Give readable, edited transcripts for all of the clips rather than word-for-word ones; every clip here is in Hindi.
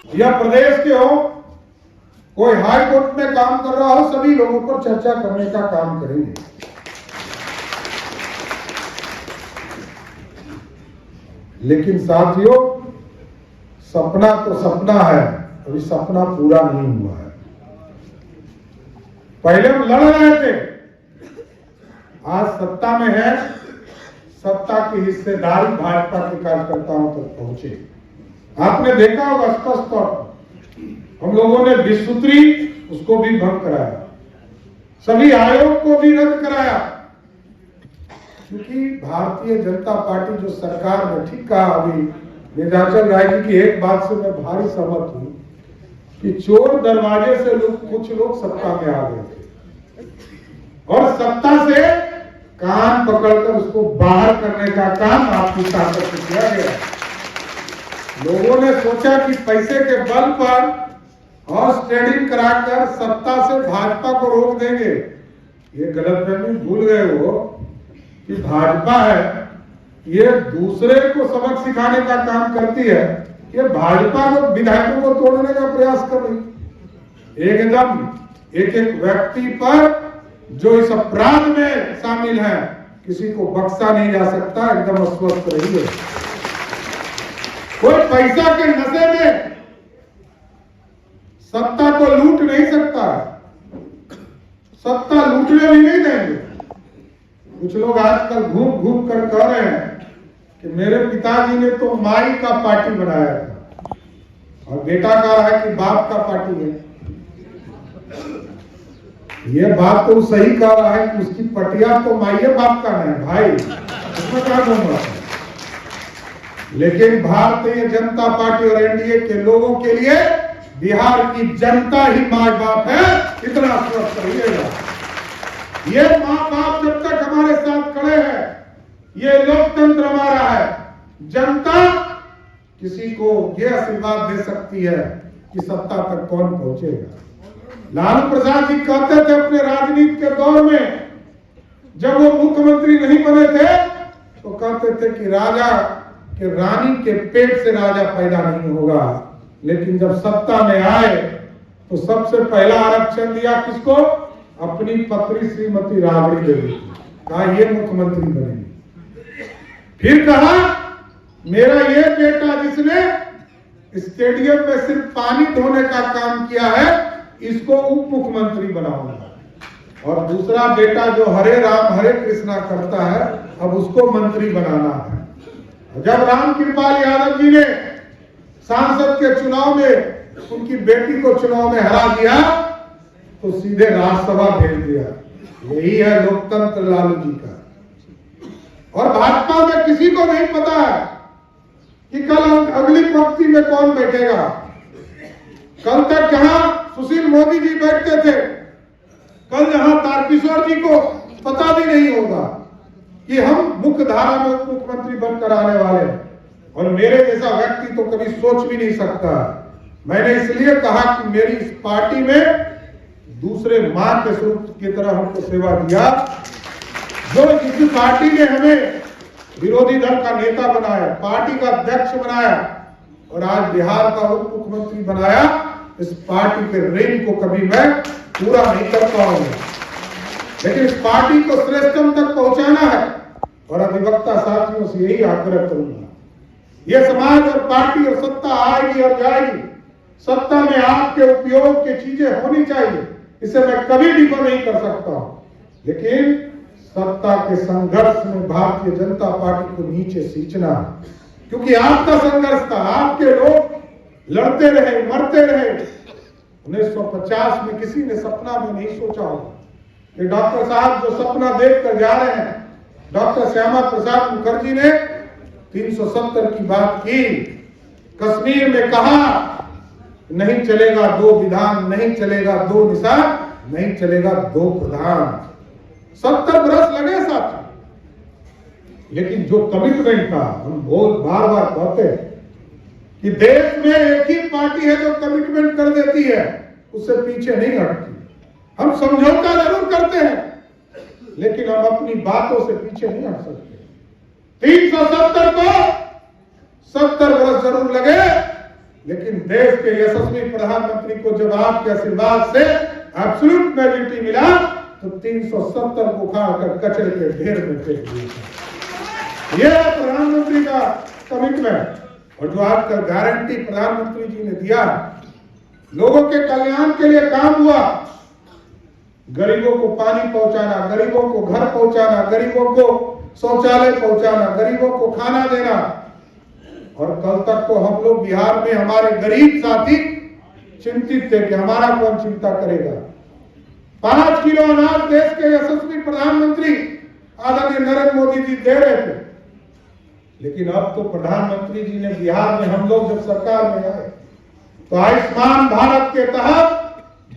या प्रदेश के हो, कोई हाई कोर्ट में काम कर रहा हो, सभी लोगों पर चर्चा करने का काम करेंगे। लेकिन साथियों, सपना तो सपना है, अभी सपना पूरा नहीं हुआ है। पहले हम लड़ रहे थे, आज सत्ता में है, सत्ता की हिस्सेदारी भाजपा के कार्यकर्ताओं तक पहुंचे। आपने देखा होगा स्पष्ट तौर पर हम लोगों ने विसूत्री उसको भी भंग कराया, सभी आयोग को भी रद्द कराया, क्योंकि भारतीय जनता पार्टी जो सरकार में, ठीक कहा अभी नीलाचल राय जी की एक बात से मैं भारी सहमत हूं कि चोर दरवाजे से कुछ लोग सत्ता में आ गए थे और सत्ता से कान पकड़कर उसको बाहर करने का काम आपकी ताकत से किया गया। लोगों ने सोचा कि पैसे के बल पर हॉर्स ट्रेडिंग कराकर सत्ता से भाजपा को रोक देंगे। ये गलतफहमी भूल गए हो कि भाजपा है, ये दूसरे को सबक सिखाने का काम करती है, ये भाजपा को, विधायकों को तोड़ने का प्रयास कर रही। एकदम एक एक व्यक्ति पर जो इस अपराध में शामिल है, किसी को बख्शा नहीं जा सकता। एकदम अस्वस्थ रहिए। कोई पैसा के नशे में सत्ता को लूट नहीं सकता, सत्ता लूटने भी नहीं देंगे। कुछ लोग आजकल घूम घूम कर कह रहे हैं कि मेरे पिताजी ने तो माई का पार्टी बनाया था, और बेटा कह रहा है कि बाप का पार्टी है। ये बात तो सही कह रहा है कि उसकी पटिया तो माइये बाप का नहीं भाई, उसमें क्या दूंगा। लेकिन भारतीय जनता पार्टी और एनडीए के लोगों के लिए बिहार की जनता ही माँ बाप है, इतना स्वस्थ रहिएगा। ये माँ बाप जब तक हमारे साथ खड़े हैं, ये लोकतंत्र हमारा है। जनता किसी को ये आशीर्वाद दे सकती है कि सत्ता तक कौन पहुंचेगा। लालू प्रसाद जी कहते थे अपने राजनीति के दौर में, जब वो मुख्यमंत्री नहीं बने थे, तो कहते थे कि राजा के रानी के पेट से राजा पैदा नहीं होगा। लेकिन जब सत्ता में आए तो सबसे पहला आरक्षण दिया किसको? अपनी पत्नी श्रीमती राबड़ी देवी को, कहा ये मुख्यमंत्री बनेंगे। फिर कहा मेरा ये बेटा जिसने स्टेडियम में सिर्फ पानी धोने का काम किया है, इसको उप मुख्यमंत्री बनाऊंगा। और दूसरा बेटा जो हरे राम हरे कृष्णा करता है, अब उसको मंत्री बनाना है। जब राम कृपाल यादव जी ने सांसद के चुनाव में उनकी बेटी को चुनाव में हरा दिया, तो सीधे राज्यसभा भेज दिया। यही है लोकतंत्र लालू जी का। और भाजपा में किसी को नहीं पता है कि कल अगली पंक्ति में कौन बैठेगा। कल तक जहां सुशील मोदी जी बैठते थे, कल जहां तारकिशोर जी को पता भी नहीं होगा कि हम मुख्य धारा में उप मुख्यमंत्री बनकर आने वाले हैं। और मेरे जैसा व्यक्ति तो कभी सोच भी नहीं सकता। मैंने इसलिए कहा कि मेरी इस पार्टी में दूसरे मां के स्वरूप की तरह हमको सेवा दिया। जो इस पार्टी ने हमें विरोधी दल का नेता बनाया, पार्टी का अध्यक्ष बनाया और आज बिहार का उप मुख्यमंत्री बनाया, इस पार्टी के ऋण को कभी मैं पूरा नहीं कर पाऊंगा। लेकिन इस पार्टी को श्रेष्ठतम तक पहुंचाना है और अधिवक्ता साथियों से यही आग्रह करूंगा। ये समाज और पार्टी और सत्ता आएगी और जाएगी, सत्ता में आपके उपयोग की चीजें होनी चाहिए, इसे मैं कभी भी नहीं कर सकता हूं। लेकिन सत्ता के संघर्ष में भारतीय जनता पार्टी को नीचे सींचना, क्योंकि आपका संघर्ष था, आपके लोग लड़ते रहे, मरते रहे। 1950 में किसी ने सपना में नहीं सोचा होगा कि डॉक्टर साहब जो सपना देखकर जा रहे हैं, डॉक्टर श्यामा प्रसाद मुखर्जी ने 370 की बात की, कश्मीर में कहा नहीं चलेगा दो विधान, नहीं चलेगा दो निशान, नहीं चलेगा दो प्रधान। 70 बरस लगे साथ। लेकिन जो कमिटमेंट था, हम बहुत बार बार कहते हैं कि देश में एक ही पार्टी है जो कमिटमेंट कर देती है, उससे पीछे नहीं हटती। हम समझौता जरूर करते हैं, लेकिन हम अपनी बातों से पीछे नहीं हट सकते। 370 को 70 वर्ष जरूर लगे, लेकिन देश के यशस्वी प्रधानमंत्री को जब आपके आशीर्वाद से एब्सोल्यूट मेजॉरिटी मिला तो 370 को उखाड़कर कचरे के ढेर में फेंक दिया। यह प्रधानमंत्री का कमिटमेंट और जो आजकल गारंटी प्रधानमंत्री जी ने दिया, लोगों के कल्याण के लिए काम हुआ। गरीबों को पानी पहुंचाना, गरीबों को घर पहुंचाना, गरीबों को शौचालय पहुंचाना, गरीबों को खाना देना। और कल तक तो हम लोग बिहार में हमारे गरीब साथी चिंतित थे कि हमारा कौन चिंता करेगा। 5 किलो अनाज देश के यशस्वी प्रधानमंत्री आदरणीय नरेंद्र मोदी जी दे रहे थे, लेकिन अब तो प्रधानमंत्री जी ने बिहार में, हम लोग जब सरकार में आए तो आयुष्मान भारत के तहत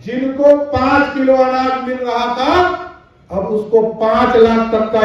जिनको 5 किलो अनाज मिल रहा था, अब उसको 5 लाख तक का